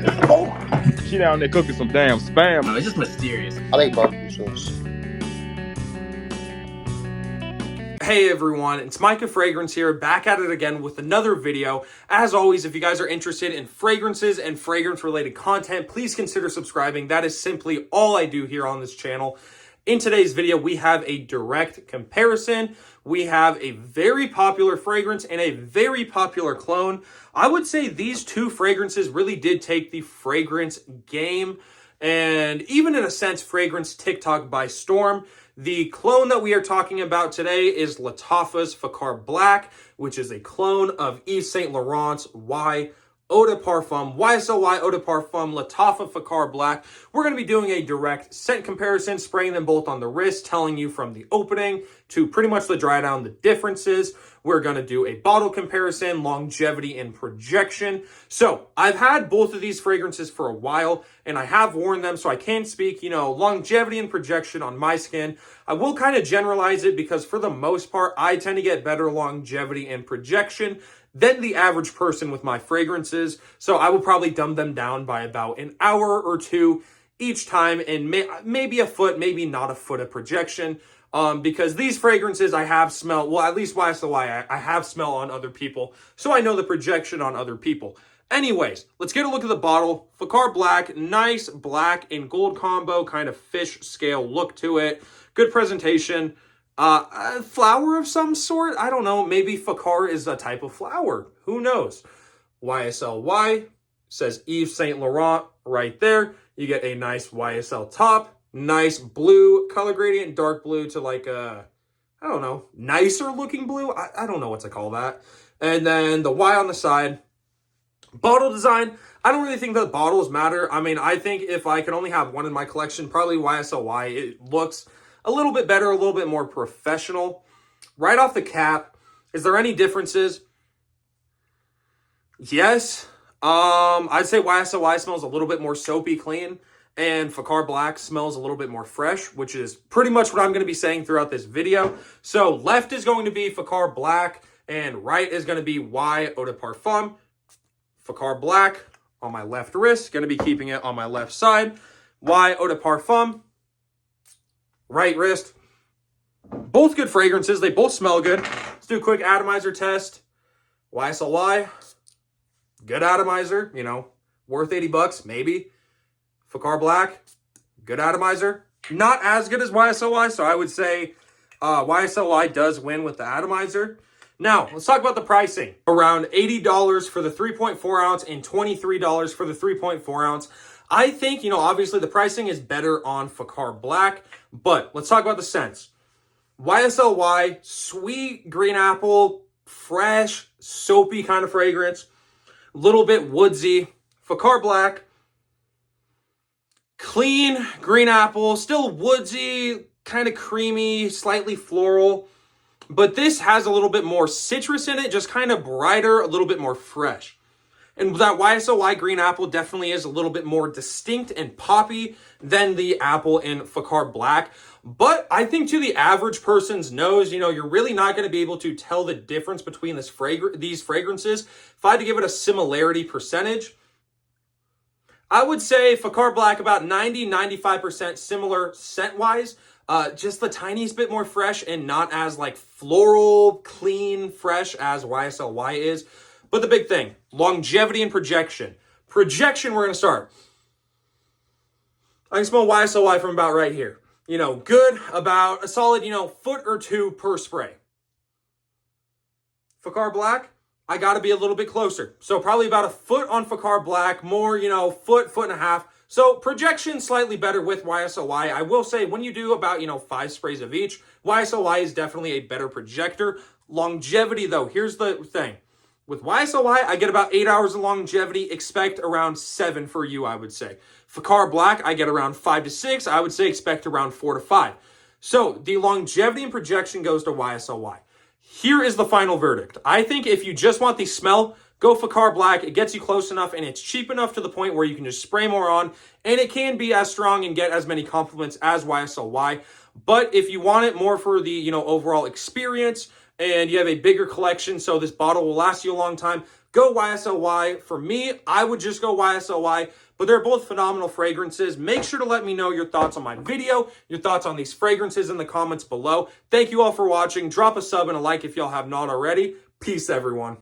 She down there cooking some damn spam. No, it's just mysterious. I like barbecue sauce. Hey everyone, it's Micah Fragrance here, back at it again with another video. As always, if you guys are interested in fragrances and fragrance-related content, please consider subscribing. That is simply all I do here on this channel. In today's video, we have a direct comparison. We have a very popular fragrance and a very popular cologne. I would say these two fragrances really did take the fragrance game and even in a sense, fragrance TikTok by storm. The cologne that we are talking about today is Lataffa's Fakhar Black, which is a clone of Yves Saint Laurent's Y Eau de Parfum, YSL Y Eau de Parfum, Lataffa Fakhar Black. We're going to be doing a direct scent comparison, spraying them both on the wrist, telling you from the opening to pretty much the dry down the differences. We're going to do a bottle comparison, longevity, and projection. So I've had both of these fragrances for a while, and I have worn them, so I can speak, longevity and projection on my skin. I will kind of generalize it because for the most part, I tend to get better longevity and projection than the average person with my fragrances. So I will probably dumb them down by about an hour or two each time, and maybe a foot, maybe not a foot of projection. Because these fragrances I have smelled, well, at least YSL Y, I have smelled on other people, so I know the projection on other people. Anyways, let's get a look at the bottle. Fakhar Black, nice black and gold combo, kind of fish scale look to it. Good presentation. A flower of some sort? I don't know. Maybe Fakhar is a type of flower. Who knows? YSL Y says Yves Saint Laurent right there. You get a nice YSL top. Nice blue color gradient, dark blue to like a, I don't know, nicer looking blue. I don't know what to call that. And then the Y on the side. Bottle design, I don't really think that bottles matter. I mean, I think if I could only have one in my collection, probably YSL Y. It looks a little bit better, a little bit more professional. Right off the cap, is there any differences? Yes. I'd say YSL Y smells a little bit more soapy clean. And Fakhar Black smells a little bit more fresh, which is pretty much what I'm going to be saying throughout this video. So left is going to be Fakhar Black, and right is going to be Y Eau de Parfum. Fakhar Black on my left wrist, going to be keeping it on my left side. Y Eau de Parfum, right wrist. Both good fragrances. They both smell good. Let's do a quick atomizer test. YSL Y, good atomizer, worth 80 bucks, maybe. Fakhar Black, good atomizer. Not as good as YSL Y, so I would say YSL Y does win with the atomizer. Now, let's talk about the pricing. Around $80 for the 3.4 ounce and $23 for the 3.4 ounce. I think, obviously the pricing is better on Fakhar Black, but let's talk about the scents. YSL Y, sweet green apple, fresh, soapy kind of fragrance, a little bit woodsy. Fakhar Black, clean green apple, still woodsy, kind of creamy, slightly floral. But this has a little bit more citrus in it, just kind of brighter, a little bit more fresh. And that YSL Y green apple definitely is a little bit more distinct and poppy than the apple in Fakhar Black. But I think to the average person's nose, you're really not going to be able to tell the difference between these fragrances. If I had to give it a similarity percentage, I would say Fakhar Black about 90-95% similar scent-wise. Just the tiniest bit more fresh and not as like floral, clean, fresh as YSL Y is. But the big thing, longevity and projection. Projection, we're going to start. I can smell YSL Y from about right here. Good, about a solid, foot or two per spray. Fakhar Black, I got to be a little bit closer. So probably about a foot on Fakhar Black, more, foot and a half. So projection slightly better with YSL Y. I will say when you do about, 5 sprays of each, YSL Y is definitely a better projector. Longevity though, here's the thing. With YSL Y, I get about 8 hours of longevity. Expect around 7 for you, I would say. Fakhar Black, I get around 5 to 6. I would say expect around 4 to 5. So the longevity and projection goes to YSL Y. Here is the final verdict. I think if you just want the smell, go Fakhar Black. It gets you close enough and it's cheap enough to the point where you can just spray more on. And it can be as strong and get as many compliments as YSL Y. But if you want it more for the, overall experience and you have a bigger collection, so this bottle will last you a long time, go YSL Y. For me, I would just go YSL Y, but they're both phenomenal fragrances. Make sure to let me know your thoughts on my video, your thoughts on these fragrances in the comments below. Thank you all for watching. Drop a sub and a like if y'all have not already. Peace, everyone.